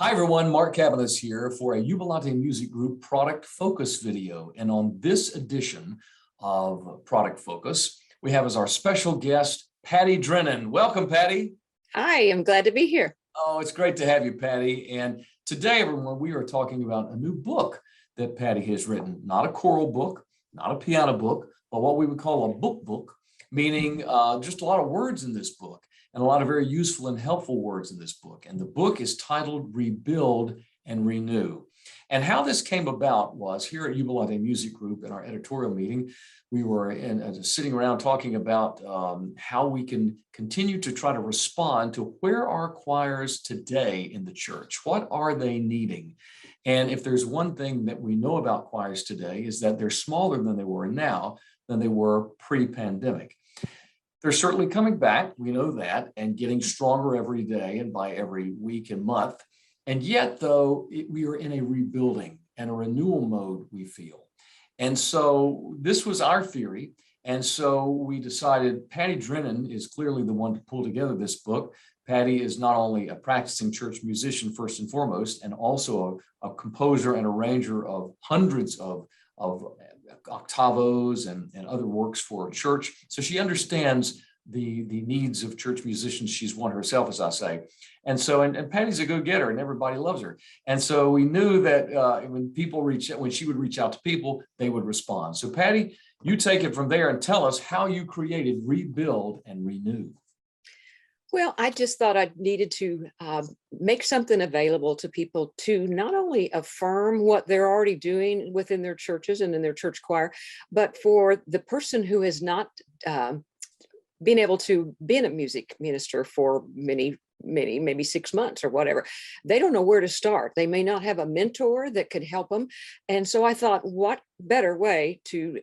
Hi everyone, Mark Cavanis here for a Jubilate Music Group product focus video. And on this edition of Product Focus, we have as our special guest, Patti Drennan. Welcome, Patti. Hi, I'm glad to be here. Oh, it's great to have you, Patti. And today, everyone, we are talking about a new book that Patti has written. Not a choral book, not a piano book, but what we would call a book, meaning just a lot of words in this book. And a lot of very useful and helpful words in this book. And the book is titled Rebuild and Renew. And how this came about was here at Jubilate Music Group in our editorial meeting, we were sitting around talking about how we can continue to try to respond to where are choirs today in the church? What are they needing? And if there's one thing that we know about choirs today is that they're smaller than they were now than they were pre-pandemic. They're certainly coming back, we know that, and getting stronger every day and by every week and month. And yet, though, we are in a rebuilding and a renewal mode, we feel. And so this was our theory. And so we decided Patti Drennan is clearly the one to pull together this book. Patti is not only a practicing church musician, first and foremost, and also a composer and arranger of hundreds of octavos and other works for church. So she understands the needs of church musicians. She's one herself, as I say. And so, and Patti's a go-getter and everybody loves her. And so we knew that when she would reach out to people, they would respond. So Patti, you take it from there and tell us how you created Rebuild and Renew. Well, I just thought I needed to make something available to people to not only affirm what they're already doing within their churches and in their church choir, but for the person who has not been able to be a music minister for maybe 6 months or whatever. They don't know where to start. They may not have a mentor that could help them. And so I thought, what better way to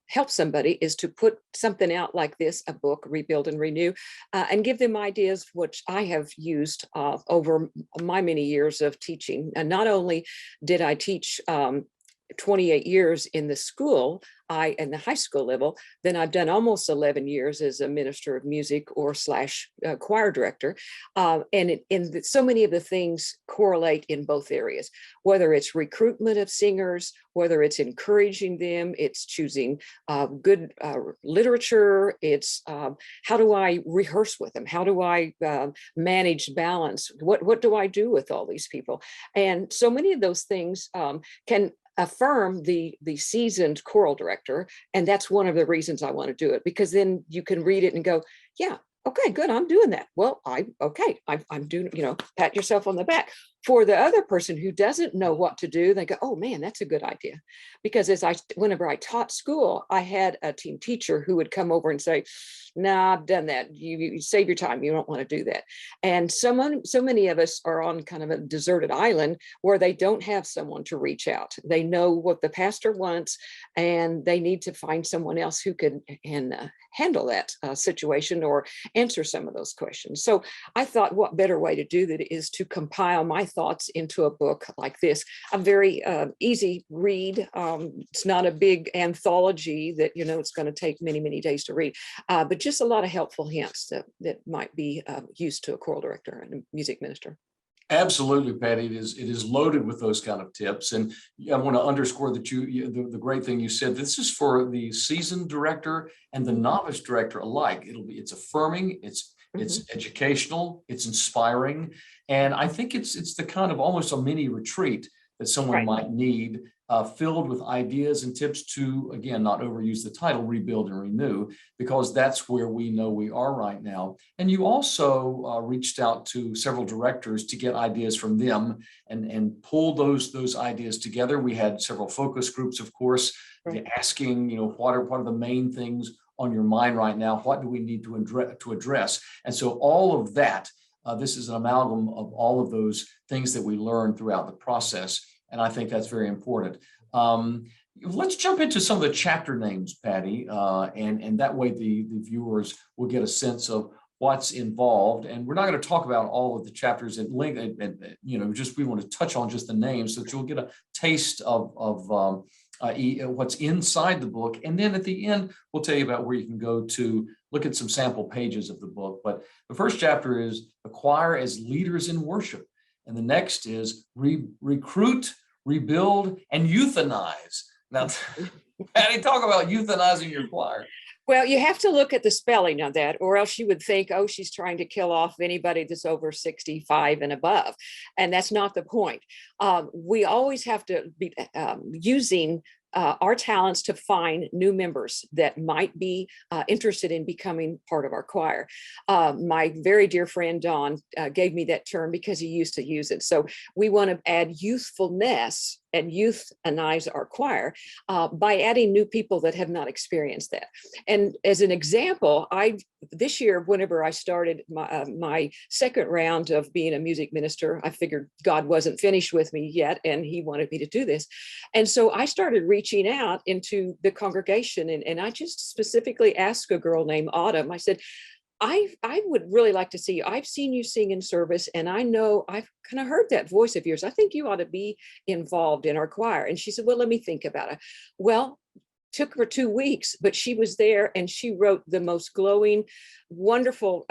help somebody is to put something out like this, a book, Rebuild and Renew, and give them ideas which I have used over my many years of teaching. And not only did I teach 28 years in the school, in the high school level, then I've done almost 11 years as a minister of music or / choir director. So many of the things correlate in both areas, whether it's recruitment of singers, whether it's encouraging them, it's choosing good literature, it's how do I rehearse with them? How do I manage balance? What do I do with all these people? And so many of those things can affirm the seasoned choral director. And that's one of the reasons I want to do it, because then you can read it and go, yeah, okay, good, I'm doing that. Well, I'm doing, pat yourself on the back. For the other person who doesn't know what to do, they go, oh man, that's a good idea. Because whenever I taught school, I had a team teacher who would come over and say, nah, I've done that. You save your time. You don't want to do that. And so many of us are on kind of a deserted island where they don't have someone to reach out. They know what the pastor wants, and they need to find someone else who can handle that situation or answer some of those questions. So I thought, what better way to do that is to compile my thoughts into a book like this. A very easy read. It's not a big anthology that, it's going to take many, many days to read, but just a lot of helpful hints that might be used to a choral director and a music minister. Absolutely, Patti. It is loaded with those kind of tips. And I want to underscore that the great thing you said, this is for the seasoned director and the novice director alike. It's affirming, it's educational, it's inspiring. And I think it's the kind of almost a mini retreat that someone might need, filled with ideas and tips to, again, not overuse the title, Rebuild and Renew, because that's where we know we are right now. And you also reached out to several directors to get ideas from them and pull those ideas together. We had several focus groups, of course, asking, what are the main things on your mind right now? What do we need to address? And so all of that, this is an amalgam of all of those things that we learned throughout the process. And I think that's very important. Let's jump into some of the chapter names, Patti, and that way the viewers will get a sense of what's involved. And we're not going to talk about all of the chapters at length, we want to touch on just the names so that you'll get a taste of what's inside the book. And then at the end, we'll tell you about where you can go to look at some sample pages of the book. But the first chapter is the choir as leaders in worship. And the next is recruit, rebuild, and euthanize. Now, Patty, talk about euthanizing your choir. Well, you have to look at the spelling of that, or else you would think, oh, she's trying to kill off anybody that's over 65 and above. And that's not the point. We always have to be using our talents to find new members that might be interested in becoming part of our choir. My very dear friend Don gave me that term because he used to use it. So we want to add youthfulness and euthanize our choir by adding new people that have not experienced that. And as an example, this year, whenever I started my second round of being a music minister, I figured God wasn't finished with me yet, and he wanted me to do this. And so I started reaching out into the congregation, and I just specifically asked a girl named Autumn. I said, I would really like to see you. I've seen you sing in service, and I know I've kind of heard that voice of yours. I think you ought to be involved in our choir. And she said, well, let me think about it. Well, took her 2 weeks, but she was there, and she wrote the most glowing, wonderful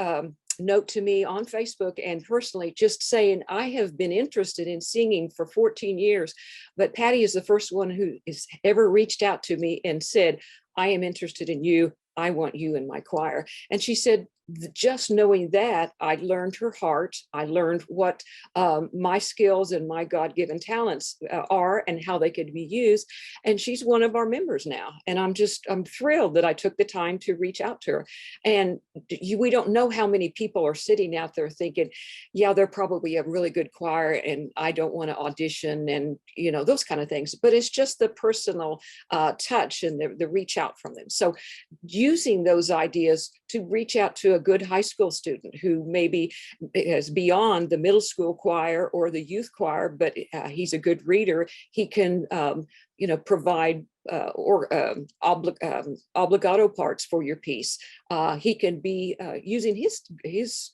note to me on Facebook and personally, just saying, I have been interested in singing for 14 years, but Patti is the first one who has ever reached out to me and said, I am interested in you. I want you in my choir. And she said, just knowing that, I learned her heart. I learned what my skills and my God-given talents are and how they could be used. And she's one of our members now. And I'm thrilled that I took the time to reach out to her. And we don't know how many people are sitting out there thinking, yeah, they're probably a really good choir and I don't want to audition and, those kind of things. But it's just the personal touch and the reach out from them. So using those ideas to reach out to a good high school student who maybe is beyond the middle school choir or the youth choir, but he's a good reader. He can, provide obligato parts for your piece. He can be using his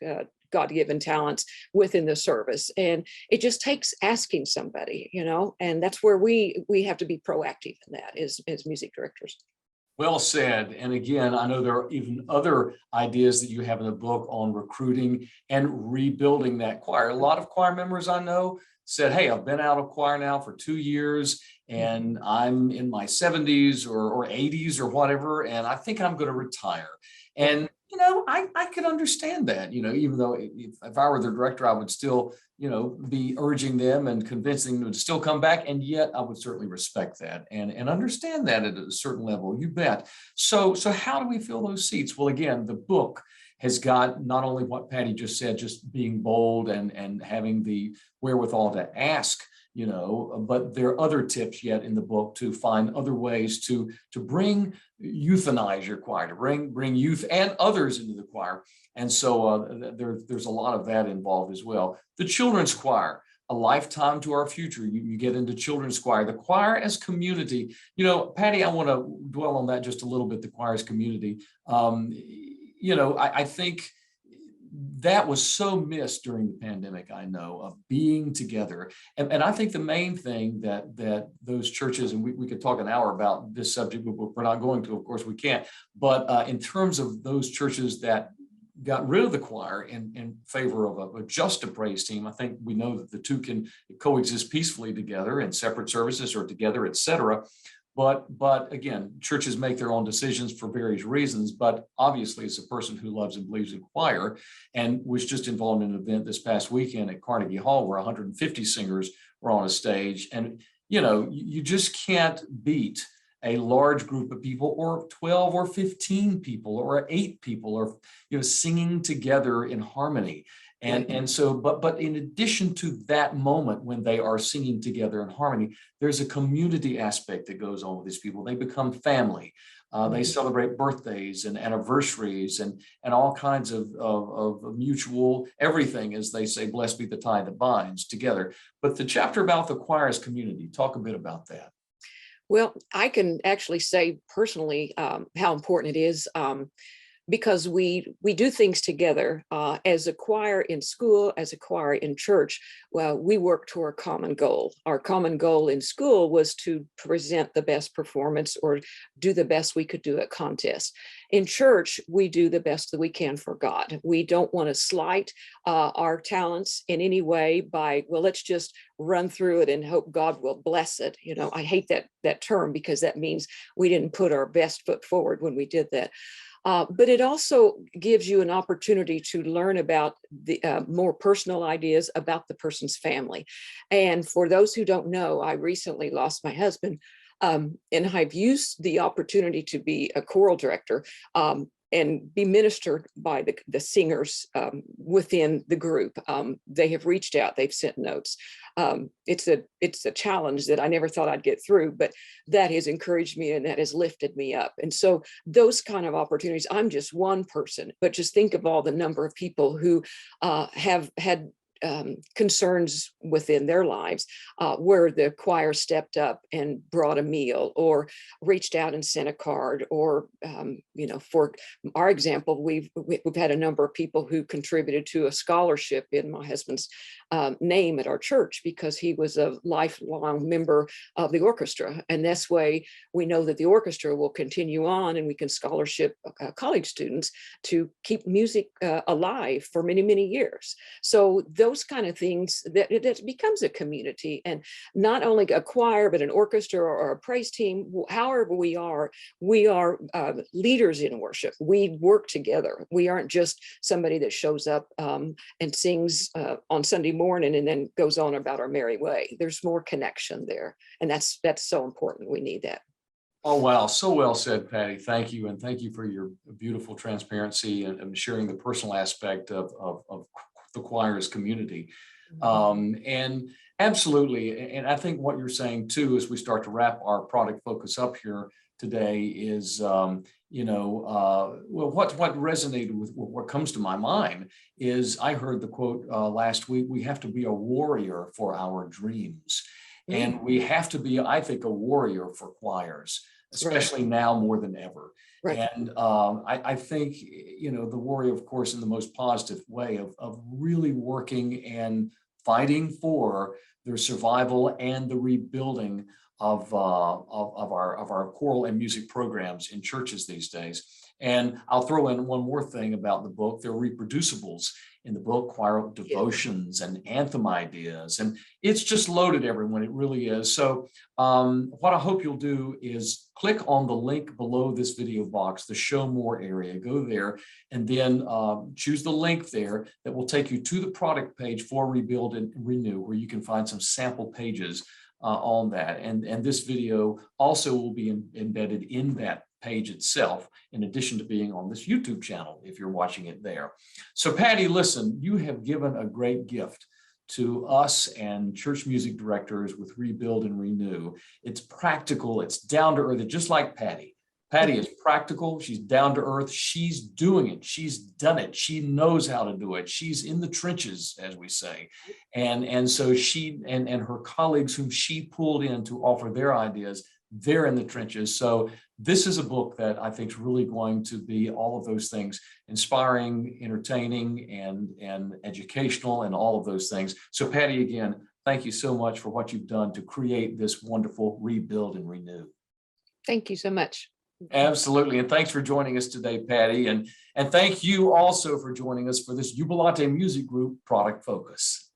God-given talents within the service. And it just takes asking somebody, and that's where we have to be proactive in that as music directors. Well said. And again, I know there are even other ideas that you have in the book on recruiting and rebuilding that choir. A lot of choir members I know said, hey, I've been out of choir now for 2 years and I'm in my 70s or 80s or whatever, and I think I'm going to retire. And I could understand that, even though if I were the director, I would still, be urging them and convincing them to still come back. And yet I would certainly respect that and understand that at a certain level, you bet. So how do we fill those seats? Well, again, the book has got not only what Patti just said, just being bold and having the wherewithal to ask, but there are other tips yet in the book to find other ways to euthanize your choir, to bring youth and others into the choir. And so there's a lot of that involved as well. The children's choir, a lifetime to our future. You get into children's choir, the choir as community. Patti, I want to dwell on that just a little bit, the choir as community. I think that was so missed during the pandemic, I know, of being together. And I think the main thing that those churches, and we could talk an hour about this subject, but we're not going to, of course we can't. But in terms of those churches that got rid of the choir in favor of just a praise team, I think we know that the two can coexist peacefully together in separate services or together, et cetera. But again, churches make their own decisions for various reasons. But obviously, as a person who loves and believes in choir and was just involved in an event this past weekend at Carnegie Hall where 150 singers were on a stage. And, you just can't beat a large group of people or 12 or 15 people or 8 people or, singing together in harmony. And so, but in addition to that moment when they are singing together in harmony, there's a community aspect that goes on with these people. They become family. They celebrate birthdays and anniversaries and all kinds of mutual everything, as they say, blessed be the tie that binds together. But the chapter about the choir as community, talk a bit about that. Well, I can actually say personally how important it is. because we do things together as a choir in school, as a choir in church. Well, we work toward a common goal. Our common goal in school was to present the best performance or do the best we could do at contests. In church, we do the best that we can for God. We don't want to slight our talents in any way by, well, let's just run through it and hope God will bless it. You know, I hate that term, because that means we didn't put our best foot forward when we did that. But it also gives you an opportunity to learn about the more personal ideas about the person's family. And for those who don't know, I recently lost my husband, and I've used the opportunity to be a choral director and be ministered by the singers within the group. They have reached out, they've sent notes. It's a challenge that I never thought I'd get through, but that has encouraged me and that has lifted me up. And so those kind of opportunities, I'm just one person, but just think of all the number of people who have had concerns within their lives where the choir stepped up and brought a meal or reached out and sent a card, or you know, for our example, we've had a number of people who contributed to a scholarship in my husband's name at our church because he was a lifelong member of the orchestra, and this way we know that the orchestra will continue on and we can scholarship college students to keep music alive for many years. So those kind of things, that it becomes a community, and not only a choir but an orchestra or a praise team. However we are leaders in worship. We work together. We aren't just somebody that shows up and sings on Sunday morning and then goes on about our merry way. There's more connection there, and that's so important. We need that. Oh, wow. So well said, Patti. Thank you. And thank you for your beautiful transparency and sharing the personal aspect of the choir's community. And absolutely. And I think what you're saying too, as we start to wrap our product focus up here today, is, you know, well, what resonated with what comes to my mind is I heard the quote last week: we have to be a warrior for our dreams. And we have to be, I think, a warrior for choirs, especially now more than ever. Right. And I think, you know, the warrior, of course, in the most positive way of really working and fighting for their survival and the rebuilding of our choral and music programs in churches these days. And I'll throw in one more thing about the book. There are reproducibles in the book, choir devotions and anthem ideas, and it's just loaded, everyone. It really is. So what I hope you'll do is click on the link below this video box, the show more area, go there, and then choose the link there that will take you to the product page for Rebuild and Renew, where you can find some sample pages on that. And this video also will be embedded in that page itself, in addition to being on this YouTube channel, if you're watching it there. So Patti, listen, you have given a great gift to us and church music directors with Rebuild and Renew. It's practical, it's down to earth, just like Patti. Patti is practical, she's down to earth, she's doing it, she's done it, she knows how to do it, she's in the trenches, as we say. And so she and her colleagues whom she pulled in to offer their ideas, they're in the trenches. So this is a book that I think is really going to be all of those things: inspiring, entertaining, and educational, and all of those things. So Patti, again, thank you so much for what you've done to create this wonderful Rebuild and Renew. Thank you so much. Absolutely. And thanks for joining us today, Patti. And thank you also for joining us for this Jubilate Music Group Product Focus.